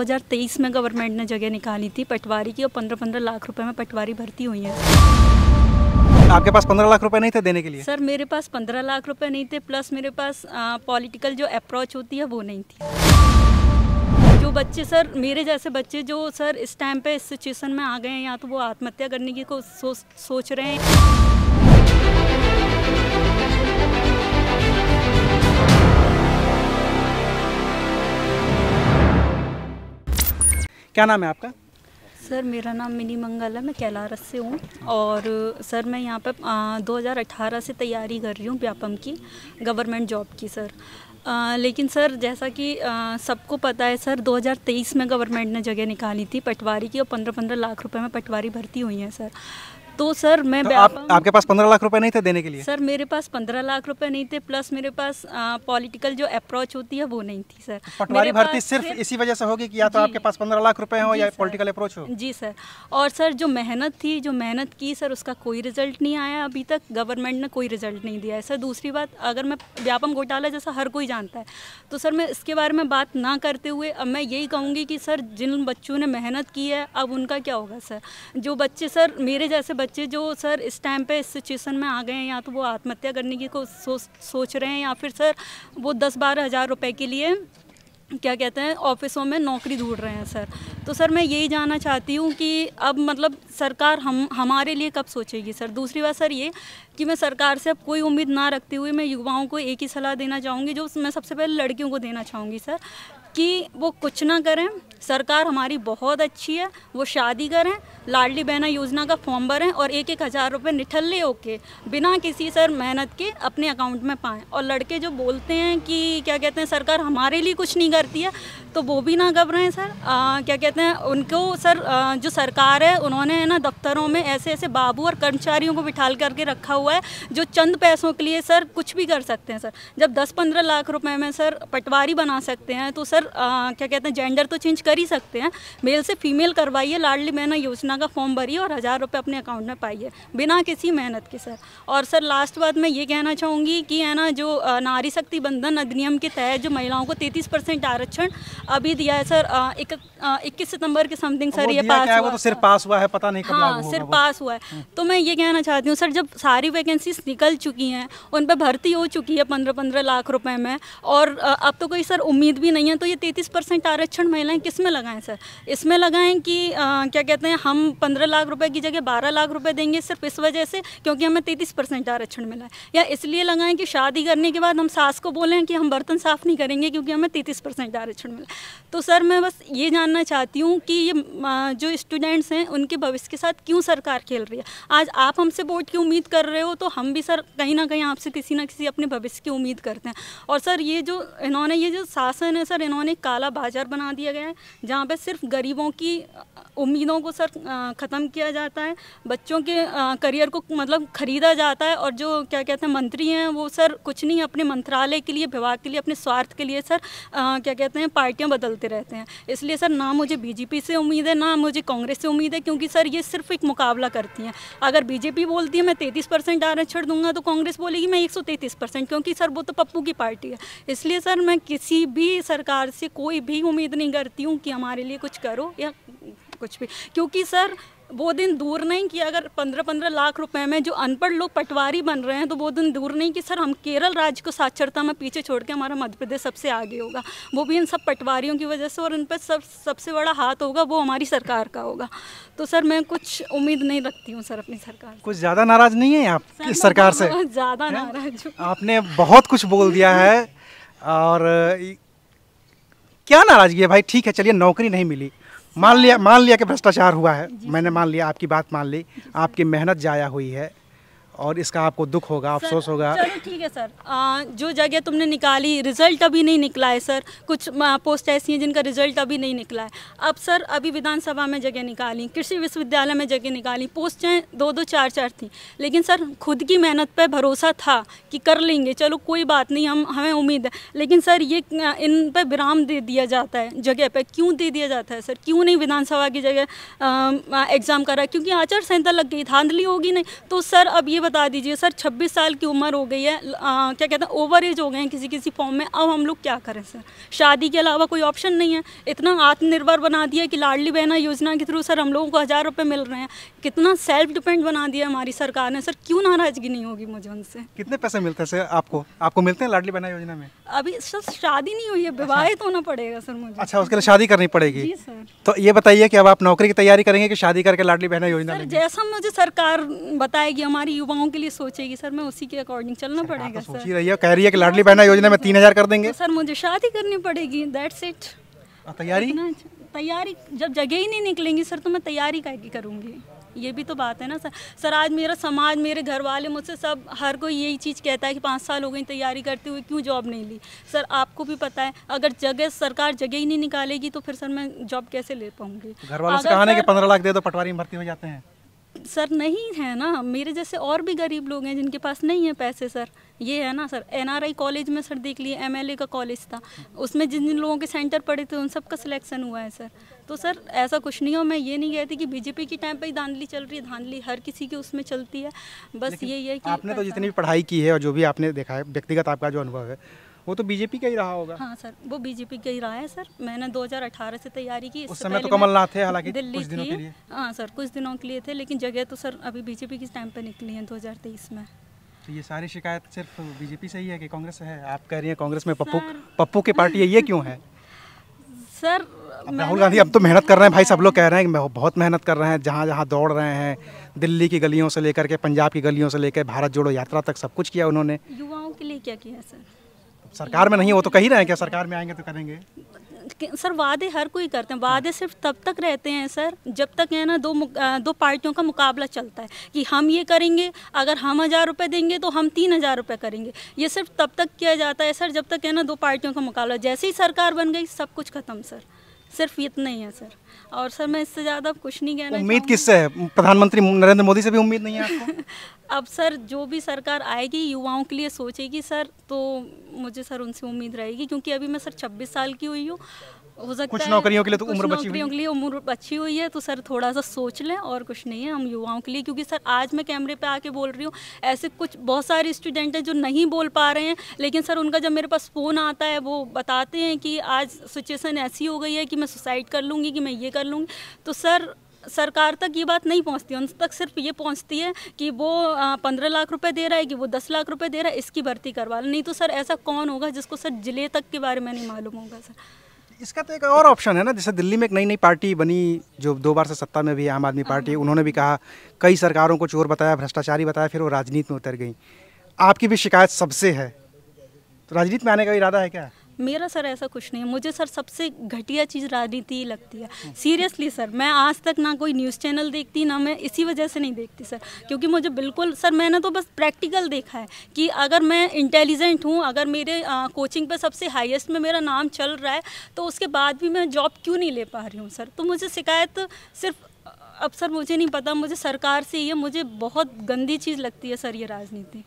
2023 में गवर्नमेंट ने जगह निकाली थी पटवारी की और 15-15 लाख रुपए में पटवारी भर्ती हुई है। आपके पास 15 लाख रुपए नहीं थे देने के लिए? सर मेरे पास 15 लाख रुपए नहीं थे, प्लस मेरे पास पॉलिटिकल जो अप्रोच होती है वो नहीं थी। जो बच्चे सर मेरे जैसे बच्चे जो सर इस टाइम पे इस सिचुएशन में आ गए हैं, या तो वो आत्महत्या करने की को सोच रहे हैं। क्या नाम है आपका? सर मेरा नाम मिनी मंगल है, मैं कैलारस से हूँ। और सर मैं यहाँ पर 2018 से तैयारी कर रही हूँ व्यापम की, गवर्नमेंट जॉब की सर। लेकिन सर जैसा कि सबको पता है सर, 2023 में गवर्नमेंट ने जगह निकाली थी पटवारी की और 15-15 लाख रुपए में पटवारी भर्ती हुई हैं सर। तो सर मैं तो आपके पास 15 लाख रुपए नहीं थे देने के लिए? सर मेरे पास 15 लाख रुपए नहीं थे, प्लस मेरे पास पॉलिटिकल जो अप्रोच होती है वो नहीं थी सर। पटवारी भर्ती सिर्फ इसी वजह से होगी कि या तो आपके पास 15 लाख रुपए हो या पॉलिटिकल अप्रोच हो? जी सर। और सर जो मेहनत की सर, उसका कोई रिजल्ट नहीं आया अभी तक, गवर्नमेंट ने कोई रिजल्ट नहीं दिया है सर। दूसरी बात, अगर मैं व्यापम घोटाला जैसा हर कोई जानता है, तो सर मैं इसके बारे में बात ना करते हुए अब मैं यही कहूँगी कि सर जिन बच्चों ने मेहनत की है अब उनका क्या होगा सर। जो बच्चे सर मेरे जैसे बच्चे जो सर इस टाइम पे इस सिचुएशन में आ गए हैं, या तो वो आत्महत्या करने की को सोच रहे हैं, या फिर सर वो 10-12 हज़ार रुपए के लिए क्या कहते हैं ऑफिसों में नौकरी ढूंढ रहे हैं सर। तो सर मैं यही जानना चाहती हूँ कि अब मतलब सरकार हमारे लिए कब सोचेगी सर। दूसरी बात सर ये कि मैं सरकार से अब कोई उम्मीद ना रखते हुए मैं युवाओं को एक ही सलाह देना चाहूँगी, जो मैं सबसे पहले लड़कियों को देना चाहूँगी सर, कि वो कुछ ना करें। सरकार हमारी बहुत अच्छी है, वो शादी करें, लाडली बहना योजना का फॉर्म भरें और 1-1 हज़ार रुपये निठल्ले होके बिना किसी सर मेहनत के अपने अकाउंट में पाएँ। और लड़के जो बोलते हैं कि क्या कहते हैं सरकार हमारे लिए कुछ नहीं करती है, तो वो भी ना घबराएं सर। क्या कहते हैं उनको सर जो सरकार है उन्होंने ना दफ्तरों में ऐसे ऐसे बाबू और कर्मचारियों को बिठाल करके रखा हुआ है जो चंद पैसों के लिए सर कुछ भी कर सकते हैं सर। जब 10-15 लाख रुपए में सर पटवारी बना सकते हैं, तो सर क्या कहते हैं जेंडर तो चेंज कर ही सकते हैं, मेल से फीमेल करवाइए, लाडली बहना योजना का फॉर्म भरिए और 1000 रुपये अपने अकाउंट में पाइए बिना किसी मेहनत के सर। और सर लास्ट बात मैं ये कहना चाहूँगी कि है ना, जो नारी शक्ति बंधन अधिनियम के तहत जो महिलाओं को 33% आरक्षण अभी दिया है सर, 21 सितंबर के समथिंग सर ये पास हुआ। वो तो सिर्फ पास हुआ है, पता नहीं कब लागू होगा। सिर्फ पास हुआ है। तो मैं ये कहना चाहती हूँ सर, जब सारी वैकेंसीज निकल चुकी हैं, उन पर भर्ती हो चुकी है 15-15 लाख रुपए में, और अब तो कोई सर उम्मीद भी नहीं है, तो ये 33% आरक्षण महिलाएं किस में लगाएं सर? इसमें लगाएं कि क्या कहते हैं हम 15 लाख रुपए की जगह 12 लाख रुपए देंगे सिर्फ इस वजह से क्योंकि हमें 33% आरक्षण मिला है, या इसलिए लगाएं कि शादी करने के बाद हम सास को बोलें कि हम बर्तन साफ नहीं करेंगे क्योंकि हमें 33% आरक्षण मिला। तो सर मैं बस ये जानना चाहती हूँ कि ये जो स्टूडेंट्स हैं उनके भविष्य के साथ क्यों सरकार खेल रही है। आज आप हमसे वोट की उम्मीद कर रहे हो, तो हम भी सर कहीं ना कहीं आपसे किसी ना किसी अपने भविष्य की उम्मीद करते हैं। और सर ये जो शासन है सर, इन्होंने काला बाजार बना दिया गया है, जहाँ पे सिर्फ गरीबों की उम्मीदों को सर ख़त्म किया जाता है, बच्चों के करियर को मतलब ख़रीदा जाता है, और जो क्या कहते हैं मंत्री हैं वो सर कुछ नहीं अपने मंत्रालय के लिए, विभाग के लिए, अपने स्वार्थ के लिए सर क्या कहते हैं पार्टियां बदलते रहते हैं। इसलिए सर ना मुझे बीजेपी से उम्मीद है ना मुझे कांग्रेस से उम्मीद है, क्योंकि सर ये सिर्फ एक मुकाबला करती हैं। अगर बीजेपी बोलती है मैं 33% आरक्षण दूंगा, तो कांग्रेस बोलेगी मैं 133%, क्योंकि सर वो तो पप्पू की पार्टी है। इसलिए सर मैं किसी भी सरकार से कोई भी उम्मीद नहीं करती हूँ कि हमारे लिए कुछ करो या कुछ भी, क्योंकि सर वो दिन दूर नहीं कि अगर 15-15 लाख रुपए में जो अनपढ़ लोग पटवारी बन रहे हैं, तो वो दिन दूर नहीं कि सर हम केरल राज्य को साक्षरता में पीछे छोड़ के हमारा मध्य प्रदेश सबसे आगे होगा, वो भी इन सब पटवारियों की वजह से, और इन पर सबसे बड़ा हाथ होगा वो हमारी सरकार का होगा। तो सर मैं कुछ उम्मीद नहीं रखती हूँ सर अपनी सरकार से। कुछ ज़्यादा नाराज़ नहीं है आप इस सरकार से? ज़्यादा नाराज हूँ। आपने बहुत कुछ बोल दिया है, और क्या नाराज़गी है भाई? ठीक है चलिए, नौकरी नहीं मिली, मान लिया कि भ्रष्टाचार हुआ है, मैंने मान लिया, आपकी बात मान ली, आपकी मेहनत जाया हुई है और इसका आपको दुख होगा, अफसोस होगा। चलो ठीक है सर, जो जगह तुमने निकाली रिजल्ट अभी नहीं निकला है सर, कुछ पोस्ट ऐसी हैं जिनका रिजल्ट अभी नहीं निकला है। अब सर अभी विधानसभा में जगह निकाली, कृषि विश्वविद्यालय में जगह निकाली, पोस्टें 2-2 4-4 थी, लेकिन सर खुद की मेहनत पे भरोसा था कि कर लेंगे, चलो कोई बात नहीं, हमें उम्मीद है। लेकिन सर ये इन पर विराम दे दिया जाता है जगह पे, क्यों दे दिया जाता है सर? क्यों नहीं विधानसभा की जगह एग्ज़ाम करा? क्योंकि आचार संहिता लग गई, धांधली होगी नहीं। तो सर अब ये बता दीजिए सर, 26 साल की उम्र हो गई है, क्या कहते हैं ओवर एज हो गए हैं किसी किसी फॉर्म में, अब हम लोग क्या करें सर? शादी के अलावा कोई ऑप्शन नहीं है। इतना आत्मनिर्भर बना दिया कि लाडली बहना योजना के थ्रू सर हम लोगों को 1000 रुपये मिल रहे हैं। कितना सेल्फ डिपेंड बना दिया हमारी सरकार ने सर, क्यों नाराज़गी नहीं होगी मुझे उनसे? कितने पैसे मिलते हैं सर आपको मिलते हैं लाडली बहना योजना में? अभी सर शादी नहीं हुई है, विवाहित होना पड़ेगा सर मुझे। अच्छा, उसके लिए शादी करनी पड़ेगी? जी सर। तो ये बताइए कि अब आप नौकरी की तैयारी करेंगे कि शादी करके लाडली बहना योजना सर लेंगे? जैसा मुझे सरकार बताएगी, हमारी युवाओं के लिए सोचेगी सर, मैं उसी के अकॉर्डिंग चलना पड़ेगा सोच सर। ही रही है, कह रही है कि लाडली बहना योजना में 3000 कर देंगे। तो सर मुझे शादी करनी पड़ेगी, दैट्स इट। तैयारी जब जगह ही नहीं निकलेंगी सर, तो मैं तैयारी क्या करूँगी? ये भी तो बात है ना सर। सर आज मेरा समाज, मेरे घर वाले मुझसे सब, हर कोई यही चीज़ कहता है कि 5 साल हो गई तैयारी करते हुए, क्यों जॉब नहीं ली? सर आपको भी पता है, अगर सरकार जगह ही नहीं निकालेगी तो फिर सर मैं जॉब कैसे ले पाऊँगी? घर वालों से कहा ना कि 15 लाख दे दो, पटवारी में भर्ती हो जाते हैं। सर नहीं है ना, मेरे जैसे और भी गरीब लोग हैं जिनके पास नहीं है पैसे सर। ये है ना सर, NRI कॉलेज में सर देख लिए, MLA का कॉलेज था, उसमें जिन जिन लोगों के सेंटर पड़े थे उन सब का सिलेक्शन हुआ है सर। तो सर ऐसा कुछ नहीं हो, मैं ये नहीं कहती कि बीजेपी की टाइम पे ही धांधली चल रही है, धांधली हर किसी की उसमें चलती है, बस यही है कि आपने तो जितनी भी पढ़ाई की है और जो भी आपने देखा है, व्यक्तिगत आपका जो अनुभव है वो तो बीजेपी का ही रहा होगा। हाँ सर, वो बीजेपी का ही रहा है सर। मैंने 2018 से तैयारी की। उस समय तो कमलनाथ थे हालांकि कुछ दिनों के लिए। हाँ सर, कुछ दिनों के लिए थे, लेकिन जगह तो सर अभी बीजेपी की टाइम पे निकली है 2023 में। तो ये सारी शिकायत सिर्फ बीजेपी से ही है कि कांग्रेस से है? आप कह रही हैं कांग्रेस में पप्पू की पार्टी है, ये क्यों है सर? राहुल गांधी अब तो मेहनत कर रहे हैं भाई, सब लोग कह रहे हैं कि बहुत मेहनत कर रहे हैं, जहाँ जहाँ दौड़ रहे हैं, दिल्ली की गलियों से लेकर के पंजाब की गलियों से लेकर भारत जोड़ो यात्रा तक सब कुछ किया उन्होंने। युवाओं के लिए क्या किया सर? सरकार में नहीं हो तो कह ही रहे हैं क्या सरकार में आएंगे तो करेंगे? सर वादे हर कोई करते हैं, वादे सिर्फ तब तक रहते हैं सर जब तक है ना दो पार्टियों का मुकाबला चलता है कि हम ये करेंगे, अगर हम 1000 रुपये देंगे तो हम 3000 रुपये करेंगे। ये सिर्फ तब तक किया जाता है सर जब तक है ना दो पार्टियों का मुकाबला। जैसे ही सरकार बन गई सब कुछ खत्म सर, सिर्फ इतना ही है सर। और सर मैं इससे ज़्यादा कुछ नहीं कहना। उम्मीद किससे है? प्रधानमंत्री नरेंद्र मोदी से भी उम्मीद नहीं है आपको? अब सर जो भी सरकार आएगी युवाओं के लिए सोचेगी सर, तो मुझे सर उनसे उम्मीद रहेगी, क्योंकि अभी मैं सर 26 साल की हुई हूँ। हो सकता कुछ है नौकरियों के लिए तो कुछ उम्र बची हुई है। नौकरियों के लिए उम्र बची हुई है, तो सर थोड़ा सा सोच लें, और कुछ नहीं है हम युवाओं के लिए। क्योंकि सर आज मैं कैमरे पे आके बोल रही हूँ, ऐसे कुछ बहुत सारे स्टूडेंट हैं जो नहीं बोल पा रहे हैं, लेकिन सर उनका जब मेरे पास फ़ोन आता है वो बताते हैं कि आज सिचुएशन ऐसी हो गई है कि मैं सुसाइड कर लूँगी, कि मैं ये कर लूँगी। तो सर सरकार तक ये बात नहीं पहुंचती, उन तक सिर्फ ये पहुंचती है कि वो 15 लाख रुपए दे रहा है, कि वो 10 लाख रुपए दे रहा है, इसकी भर्ती करवा ले। नहीं तो सर ऐसा कौन होगा जिसको सर जिले तक के बारे में नहीं मालूम होगा सर। इसका तो एक और ऑप्शन है ना, जैसे दिल्ली में एक नई पार्टी बनी जो 2 बार से सत्ता में भी, आम आदमी पार्टी, उन्होंने भी कहा कई सरकारों को चोर बताया, भ्रष्टाचारी बताया, फिर वो राजनीति में उतर गई। आपकी भी शिकायत सबसे है, तो राजनीति में आने का इरादा है क्या? मेरा सर ऐसा कुछ नहीं है। मुझे सर सबसे घटिया चीज़ राजनीति ही लगती है, सीरियसली सर। मैं आज तक ना कोई न्यूज़ चैनल देखती, ना मैं इसी वजह से नहीं देखती सर, क्योंकि मुझे बिल्कुल सर, मैंने तो बस प्रैक्टिकल देखा है कि अगर मैं इंटेलिजेंट हूँ, अगर मेरे कोचिंग पे सबसे हाईएस्ट में मेरा नाम चल रहा है, तो उसके बाद भी मैं जॉब क्यों नहीं ले पा रही हूँ सर? तो मुझे शिकायत सिर्फ अब सर मुझे नहीं पता, मुझे सरकार से ही है। मुझे बहुत गंदी चीज़ लगती है सर ये राजनीति।